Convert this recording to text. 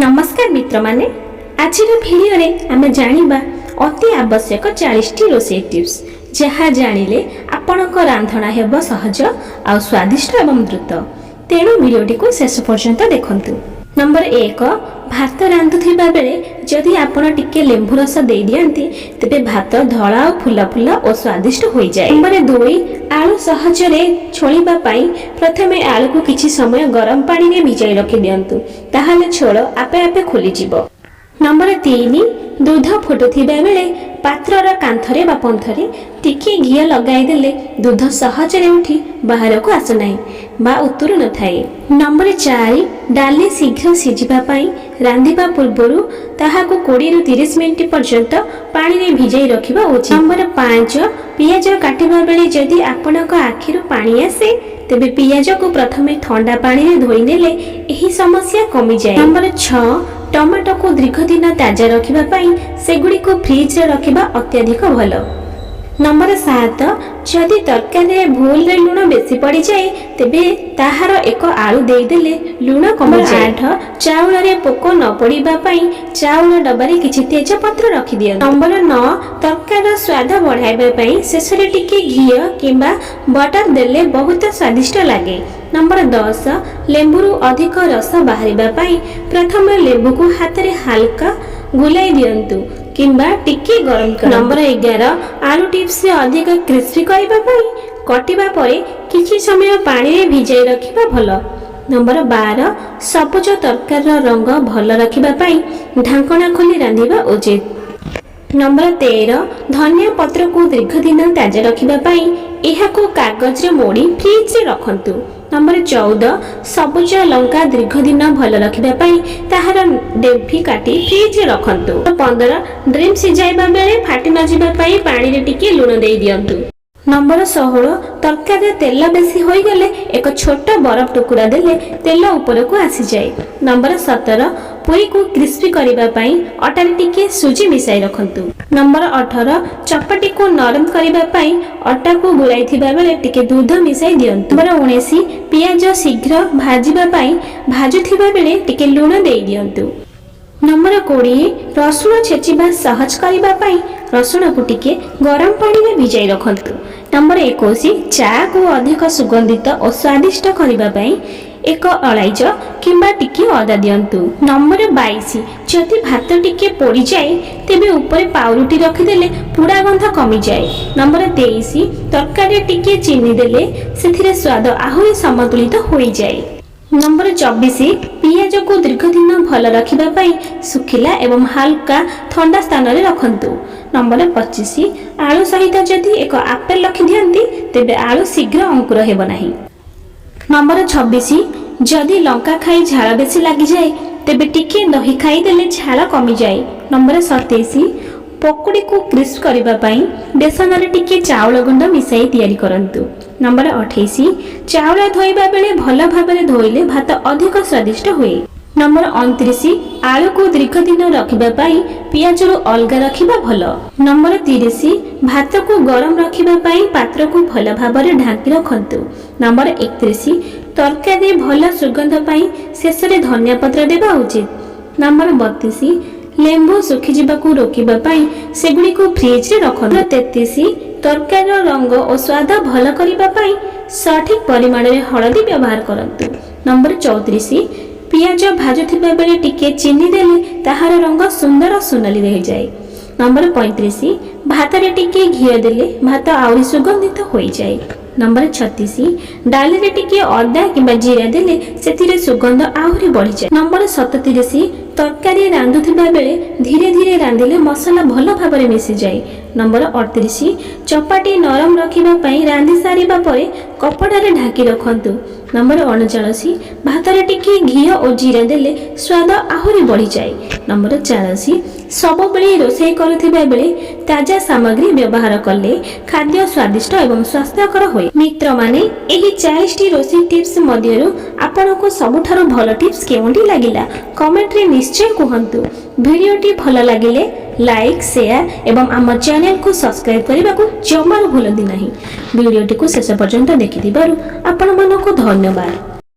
नमस्कार मित्र माने आज भिडियो रे आमे जानिबा अति आवश्यक 40 टी रोषेई टिप्स जहा जानिले आपनक रांधणा हेबो सहज आ स्वादिष्ट एवं द्रुत। तेणु भिडियोटी को शेष पर्यंत देखंतु। नंबर 1 भात रांधुथिबा बेले जदि आपण टिके लेंबु रस दे दियंती तबे भात धळा और फुला फुला और स्वादिष्ट होई जाय। नंबर 2 आलू सहज रे छोलिबा पई प्रथमे आलू को किछि समय गरम पानी रे भिजाई रखि दियंतु ताहाले छोळ आपे आपे खोली जिवो। नंबर 3 दूध फुटुथिबा बेले पात्रर कांथरे बा पंथरे टिके घिया लगाई देले दूध सहज रे उठी बाहर को आसु नाही बा उतुरु न थाए। नंबर 4 डाली शीघ्र सिजिबा पई रांधिबा पूर्वरु ताहाको 20 रु 30 मिनिट पर्यंत पानी रे भिजाई रखिबा उचित। नंबर 5 पियाज काटिबा बेले जदि आपनक आखिरु पानी आसे तेबे पियाज को प्रथमे ठंडा पानी रे धोई नेले एही समस्या कमी जाय। नंबर 6 टमाटो को दीर्घ दिन ताजा रखिबा पई सेगुडी को फ्रिज रे रखिबा अत्यधिक भलो। नंबर 7 जदि तरकारी रे भूल रे लूण बेसी पड़ी जाए तेबे ताहार एक आलू देई देले लूण कमी जाए। 8 चाउल रे पोको न पड़ीबा पई चाउल डबारे किछि तेज पत्र रखि दियो। नंबर 9 तरकारी स्वाद बढ़ाइबा पई शेषरे टिके घी किबा बटर देले बहुत स्वादिष्ट लागे। नंबर 10 लेंबुरु अधिक रस बाहरिबा पई प्रथम लेंबु को हाथ रे हल्का गुलाई दियंतु किंबा टिके गरम कर। नंबर 11 आलू टिप्स से अधिक क्रिस्पी करबा पई कटिबा परे किछि समय पानी रे भिजाई रखिबा भलो। नंबर 12 सबुज तरकारी रंग भलो रखिबा पई ढांकणा खोली रांधिबा उचित। नंबर 13 धनिया पत्र को दीर्घ दिन ताजा रखिबा पई एहाको कागज रे मोड़ी फ्रिज रे रखंतु। नंबर 14 सबुज लंका दीर्घ दिन भल रखिबा पई ताहार डेंफी काटी फ्रिज रे रखंतु। 15 ड्रीम सिजाइबा बेले फाटी न जिबा पई पानी रे टिके लूण देई दियंतु। नंबर 16 तरकारी तेल बेसी होई गले एक छोटा बरफ टुकुड़ा देले तेल ऊपर को आसी जाए। नंबर 17 पुरी को क्रिस्पी करिबा पई अटा रे टिके सुजी मिसाई रखंतु। नंबर 18 चपाटी को नरम करिबा पई अटा को गुलाइथिबा बेले टिके दूध मिसाई दियंतु। नंबर 19 पियाज शीघ्र भाजिबा पई भाजुथिबा बेले टिके लूण देई दियंतु। नंबर 20 रसुण छेचिबा सहज करिबा पई रसुण को टिके गरम पानी में भिजाई रखंतु। नंबर 21 चा को अधिक सुगंधित और स्वादिष्ट करिबा पई एक अलाइच किंबा टिके अदा दियंतु। नंबर 22 जदि भात टिके पोड़ी जाए तेबे ऊपर पाउरुटी रखि देले पुड़ा गंध कमी जाए। नंबर 23 तरकारी टिके चीनी देले सेथिरे स्वाद आहुरी समतुलित होई जाए। नंबर 24 पियाज को दीर्घ दिन भल रखिबा पई सुखिला एवं हल्का ठंडा स्थान रे रखंतु। नंबर 25 आलू सहित जदि एक आपेल रखि दियंती तेबे आलू शीघ्र अंकुर हेबो नाही। नंबर 26 जदि लंका खाई झाल बेसी लागि जाए तेबे टिके दही खाई देले झाल कमी जाए। नंबर 27 पकोड़ी को क्रिस्प करिबा पई बेसन रे टिके चाउल गुंड मिसाई तयारी करंतु। नंबर 28 चाउल धोइबा बेले भल भाबरे धोइले भात अधिक स्वादिष्ट होए। नंबर 29 आलू को दीर्घ दिन रखिबा पई पियाज रो अलगा रखिबा भलो। नंबर 30 भात को गरम रखिबा पई पात्र को भल भाबरे ढांकी रखंतु। नंबर 31 तरकारी भल सुगंध पई शेषरे धनिया पत्र देबा उचित। नंबर 32 लेंबु सुखी जिबा को रोकिबा पई सेगुडी को फ्रिज रे रखंतु। 33 तरकारी रंग और स्वाद भल करिबा पई सठिक परिमाण रे हळदी व्यवहार करंतु। नंबर 34 पियाज भाजुथिबा बेले टिके चीनी देले ताहार रंग सुंदर सुनाली रहि जाए। नंबर 35 भात रे टिके घी देले भात आउरी सुगंधित होई जाए। नंबर 36 डाली रे टिके अदा किबा जीरा देले सेथिरे सुगंध आहुरी बढ़ी जाए। नंबर 37 तरकारी रांधुथिबा बेले धीरे धीरे रांधिले मसला भल भाबरे मिसी जाए। नंबर 38 चपाटी नरम रखिबा पई रांधि सारिबा परे कपड़ा रे ढाकी रखंतु। नंबर 39 भात रे टिके घी और जीरा देले स्वाद आहुरी बढ़ी जाए। नंबर 40 सब बेले रोषेई करुथिबा बेले ताजा सामग्री व्यवहार कले खाद्य स्वादिष्ट एवं स्वास्थ्यकर होय। मित्र माने एही 40 टी रोषेई टिप्स मध्यरु आपनको सबुठारो भलो टिप्स केउंटी लागिला कमेंट रे निश्चय कहंतु। भिडियोटी भल लागिले लाइक शेयर एवं आम चैनल को सब्सक्राइब करने को जमार भूलती नहीं। भिडियोटी को शेष पर्यंत देखि दिबारु आपण मानको धन्यवाद।